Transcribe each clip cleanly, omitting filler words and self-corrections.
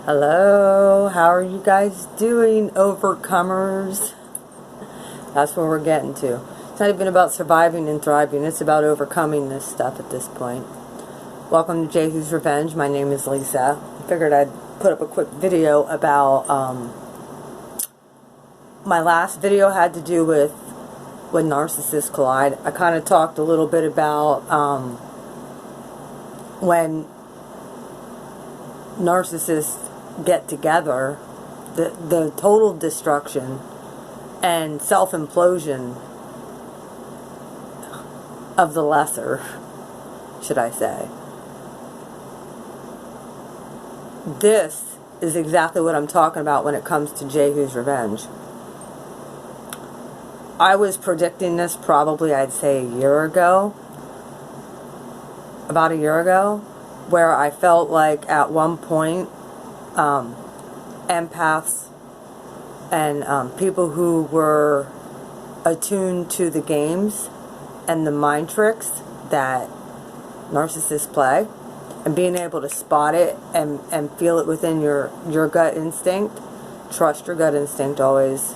Hello, how are you guys doing, overcomers? That's where we're getting to. It's not even about surviving and thriving, it's about overcoming this stuff at this point. Welcome to JEHU'S Revenge. My name is Lisa. I figured I'd put up a quick video about, my last video had to do with when narcissists collide. I kind of talked a little bit about when narcissists get together, the total destruction and self-implosion of the lesser, should I say. This is exactly what I'm talking about when it comes to JEHU'S Revenge. I was predicting this probably, I'd say, a year ago. About a year ago, where I felt like at one point empaths and people who were attuned to the games and the mind tricks that narcissists play, and being able to spot it and feel it within your gut instinct. Trust your gut instinct always.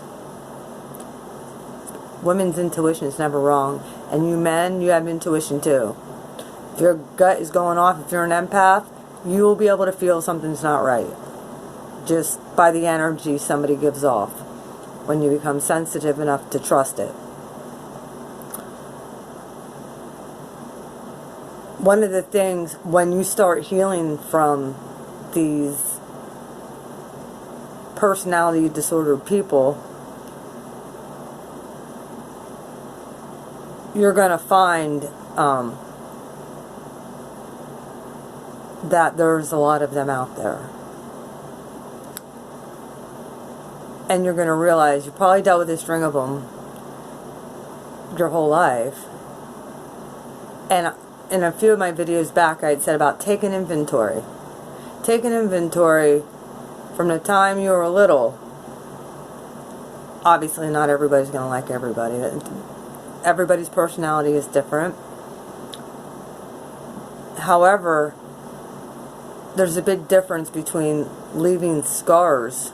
Women's intuition is never wrong, and you men, you have intuition too. If your gut is going off, if you're an empath, you will be able to feel something's not right. Just by the energy somebody gives off when you become sensitive enough to trust it. One of the things, when you start healing from these personality disordered people, you're going to find that there's a lot of them out there. And you're going to realize you probably dealt with a string of them your whole life. And in a few of my videos back, I had said about taking inventory. Take an inventory from the time you were little. Obviously, not everybody's going to like everybody. Everybody's personality is different. However, there's a big difference between leaving scars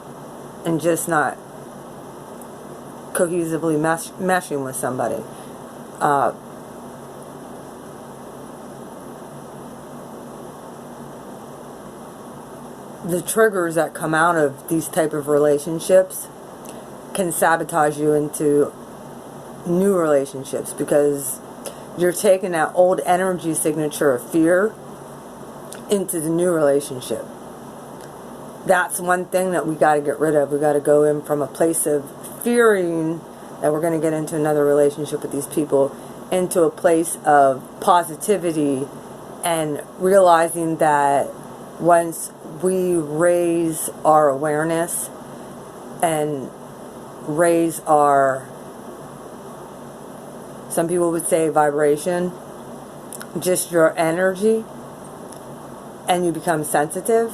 and just not cohesively meshing with somebody. The triggers that come out of these type of relationships can sabotage you into new relationships, because you're taking that old energy signature of fear into the new relationship. That's one thing that we got to get rid of. We got to go in from a place of fearing that we're going to get into another relationship with these people, into a place of positivity and realizing that once we raise our awareness and raise our, some people would say vibration, just your energy, and you become sensitive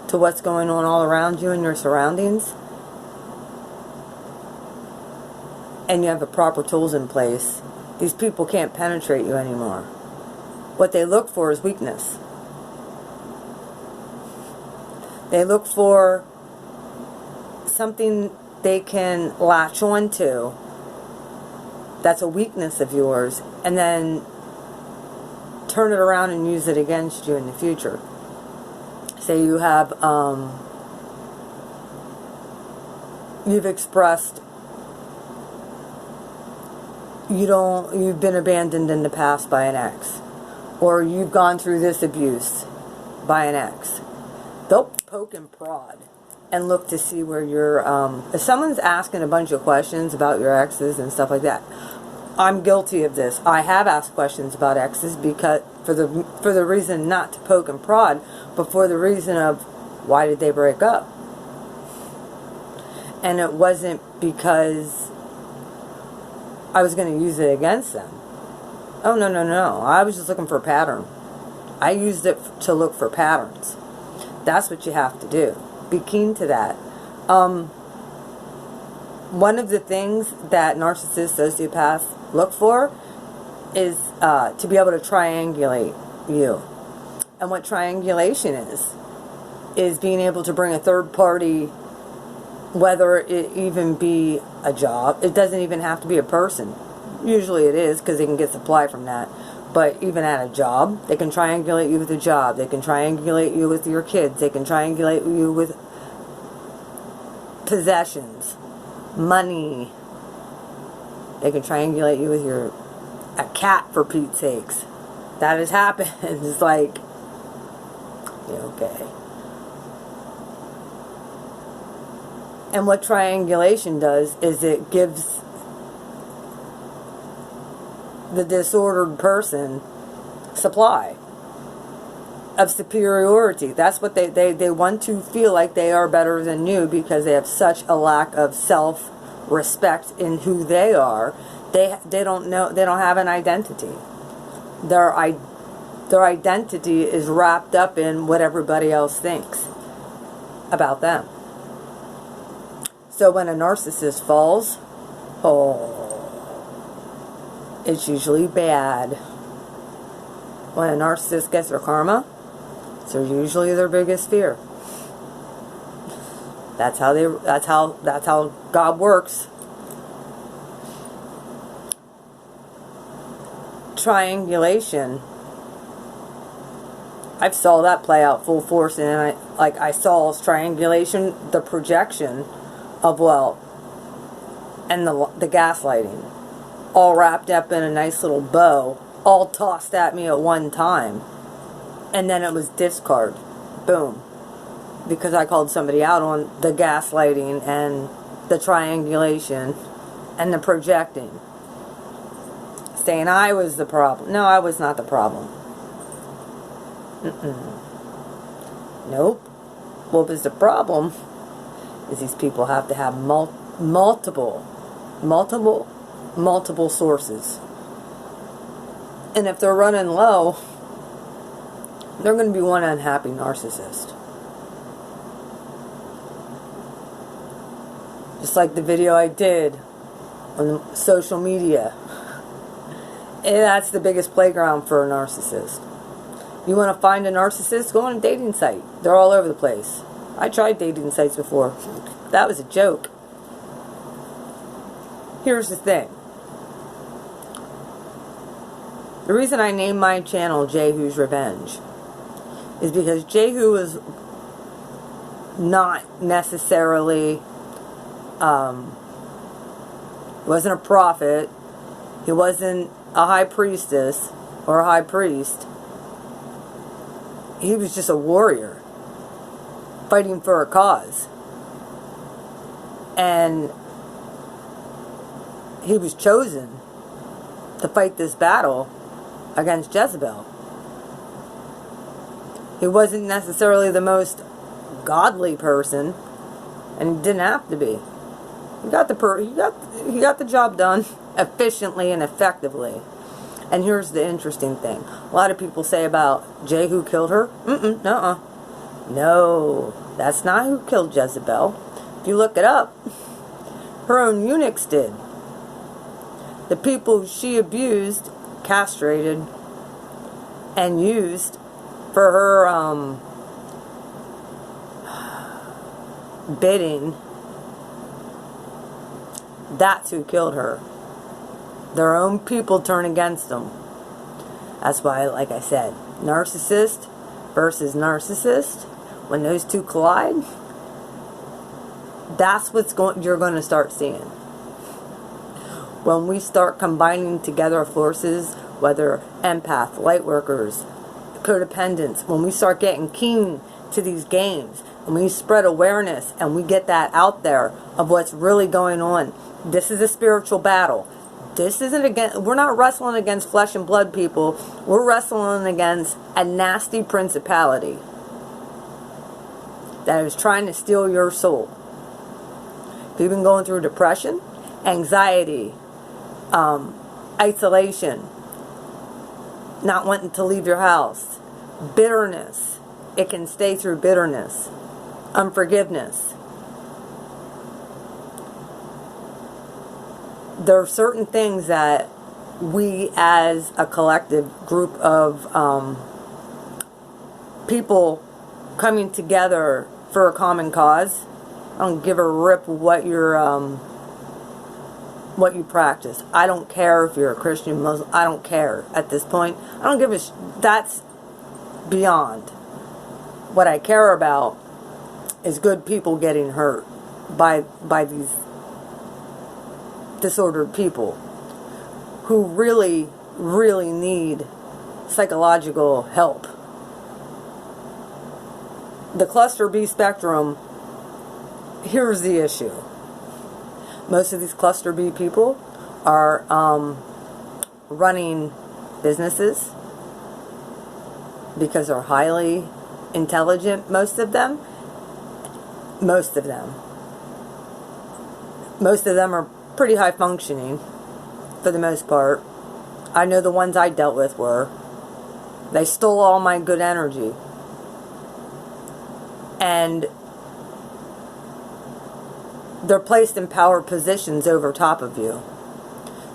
to what's going on all around you and your surroundings, and you have the proper tools in place, these people can't penetrate you anymore. What they look for is weakness. They look for something they can latch onto that's a weakness of yours, and then turn it around and use it against you in the future. Say you have, you've expressed you've been abandoned in the past by an ex, or you've gone through this abuse by an ex. They'll poke and prod and look to see where you're, if someone's asking a bunch of questions about your exes and stuff like that, I'm guilty of this. I have asked questions about exes because for the reason not to poke and prod, but for the reason of why did they break up? And it wasn't because I was going to use it against them. Oh, no, no, no. I was just looking for a pattern. I used it to look for patterns. That's what you have to do. Be keen to that. One of the things that narcissists, sociopaths look for is to be able to triangulate you. And what triangulation is being able to bring a third party, whether it even be a job. It doesn't even have to be a person. Usually it is, because they can get supply from that. But even at a job, they can triangulate you with a job. They can triangulate you with your kids. They can triangulate you with possessions, money. They can triangulate you with a cat, for Pete's sakes. That has happened. It's like, okay. And what triangulation does is it gives the disordered person supply of superiority. That's what they want to feel like they are better than you, because they have such a lack of self-respect in who they are. They don't have an identity. Their identity is wrapped up in what everybody else thinks about them. So when a narcissist falls, it's usually bad. When a narcissist gets their karma, it's usually their biggest fear. That's how God works. Triangulation. I saw that play out full force, and I saw triangulation, the projection of wealth, and the gaslighting, all wrapped up in a nice little bow, all tossed at me at one time, and then it was discard, boom, because I called somebody out on the gaslighting and the triangulation and the projecting, saying I was the problem. No, I was not the problem. Nope. What was the problem is these people have to have multiple sources. And if they're running low, they're going to be one unhappy narcissist. Just like the video I did on social media. And that's the biggest playground for a narcissist. You want to find a narcissist? Go on a dating site. They're all over the place. I tried dating sites before. That was a joke. Here's the thing. The reason I named my channel JEHU'S Revenge is because Jehu is not necessarily, wasn't a prophet. He wasn't a high priestess or a high priest. He was just a warrior fighting for a cause. And he was chosen to fight this battle against Jezebel. He wasn't necessarily the most godly person, and he didn't have to be. He got the job done efficiently and effectively. And here's the interesting thing. A lot of people say about Jehu killed her. No, that's not who killed Jezebel. If you look it up, her own eunuchs did. The people she abused, castrated, and used for her bidding, that's who killed her. Their own people turn against them. That's why, like I said, narcissist versus narcissist, when those two collide, that's what's you're going to start seeing. When we start combining together forces, whether empath, light workers, codependents, when we start getting keen to these games, and we spread awareness and we get that out there of what's really going on. This is a spiritual battle. This isn't against, we're not wrestling against flesh and blood, people. We're wrestling against a nasty principality that is trying to steal your soul. If you've been going through depression, anxiety, isolation, not wanting to leave your house, bitterness, it can stay through bitterness, unforgiveness. There are certain things that we as a collective group of people coming together for a common cause. I don't give a rip what you practice. I don't care if you're a Christian, Muslim. I don't care at this point. I don't give a that's beyond. What I care about is good people getting hurt by these disordered people who really, really need psychological help. The cluster B spectrum, here's the issue. Most of these cluster B people are running businesses because they're highly intelligent, most of them. Most of them are pretty high functioning for the most part. I know the ones I dealt with were. They stole all my good energy. And they're placed in power positions over top of you.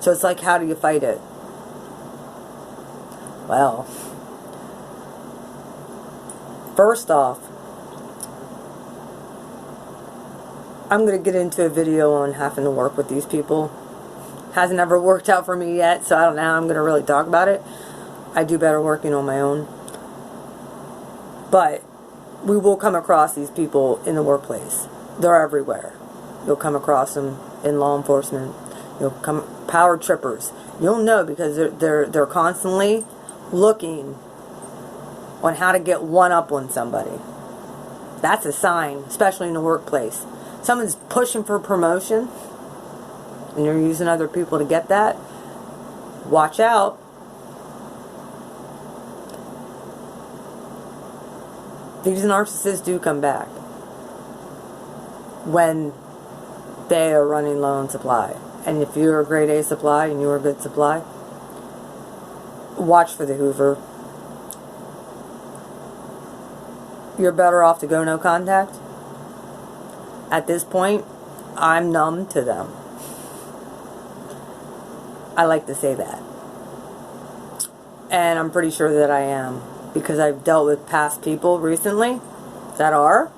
So it's like, how do you fight it? Well, first off, I'm going to get into a video on having to work with these people. Hasn't ever worked out for me yet, so I don't know how I'm going to really talk about it. I do better working on my own. But we will come across these people in the workplace. They're everywhere. You'll come across them in law enforcement. You'll come power trippers. You'll know because they're constantly looking on how to get one up on somebody. That's a sign, especially in the workplace. Someone's pushing for promotion and you're using other people to get that. Watch out. These narcissists do come back when they are running low on supply. And if you're a grade A supply and you're a good supply, watch for the Hoover. You're better off to go no contact. At this point, I'm numb to them. I like to say that. And I'm pretty sure that I am, because I've dealt with past people recently that are,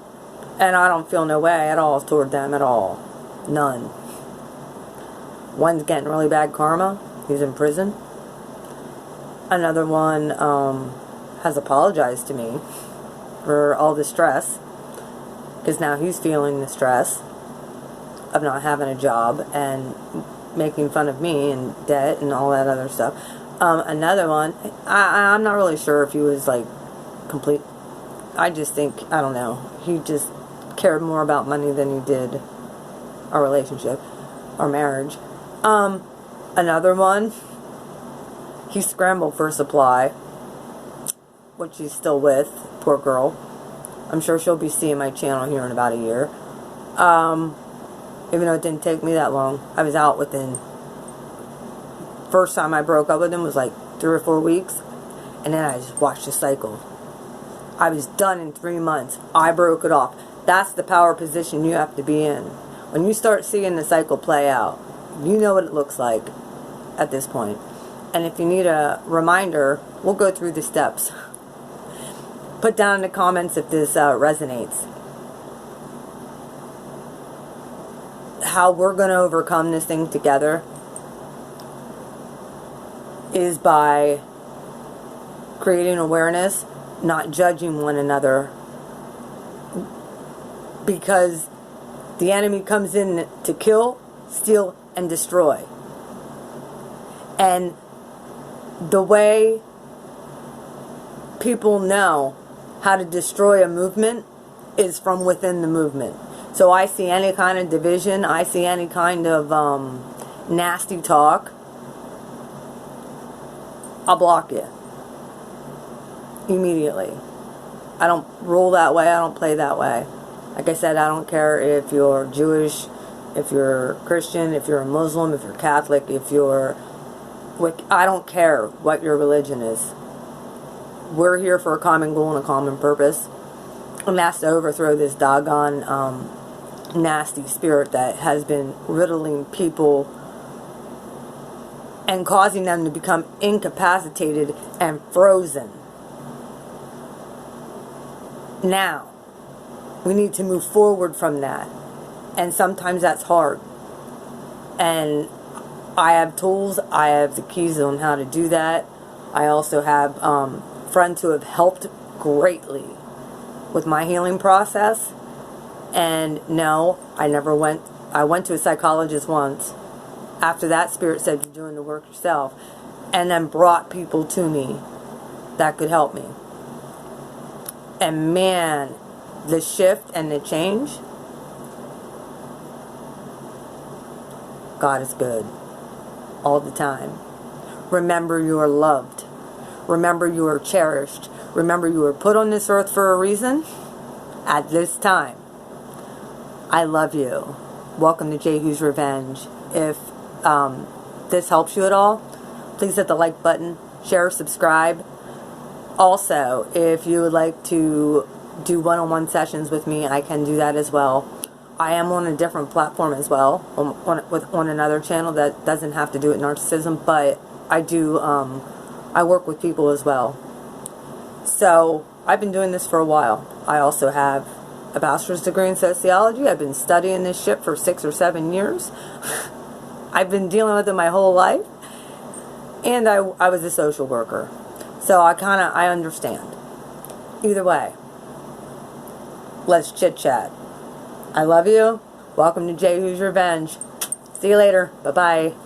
and I don't feel no way at all toward them at all. None. One's getting really bad karma. He's in prison. Another one has apologized to me for all the stress, because now he's feeling the stress of not having a job and making fun of me and debt and all that other stuff. Another one, I'm not really sure if he was like complete. I just think, I don't know, he just cared more about money than he did our relationship, our marriage. Another one, he scrambled for supply, which he's still with, poor girl. I'm sure she'll be seeing my channel here in about a year. Even though it didn't take me that long. I was out within, first time I broke up with him was like 3 or 4 weeks, and then I just watched the cycle. I was done in 3 months. I broke it off. That's the power position you have to be in. When you start seeing the cycle play out, you know what it looks like at this point. And if you need a reminder, we'll go through the steps. Put down in the comments if this resonates. How we're going to overcome this thing together is by creating awareness, not judging one another, because the enemy comes in to kill, steal, and destroy. And the way people know how to destroy a movement is from within the movement. So I see any kind of division, I see any kind of nasty talk, I'll block you immediately. I don't roll that way, I don't play that way. Like I said, I don't care if you're Jewish, if you're Christian, if you're a Muslim, if you're Catholic, if you're... I don't care what your religion is. We're here for a common goal and a common purpose. And that's to overthrow this doggone nasty spirit that has been riddling people and causing them to become incapacitated and frozen. Now, we need to move forward from that. And sometimes that's hard. And I have tools, I have the keys on how to do that. I also have friends who have helped greatly with my healing process. And no, I went to a psychologist once. After that, Spirit said, you're doing the work yourself. And then brought people to me that could help me. And man, the shift and the change, God is good all the time. Remember you are loved. Remember you are cherished. Remember you were put on this earth for a reason at this time. I love you. Welcome to JEHU'S Revenge. If this helps you at all, please hit the like button, share, subscribe. Also, if you would like to do one-on-one sessions with me, I can do that as well. I am on a different platform as well, on another channel that doesn't have to do with narcissism, but I do, I work with people as well. So, I've been doing this for a while. I also have a bachelor's degree in sociology. I've been studying this shit for 6 or 7 years. I've been dealing with it my whole life. And I was a social worker. So I understand. Either way, let's chit chat. I love you. Welcome to JEHU'S Revenge. See you later. Bye-bye.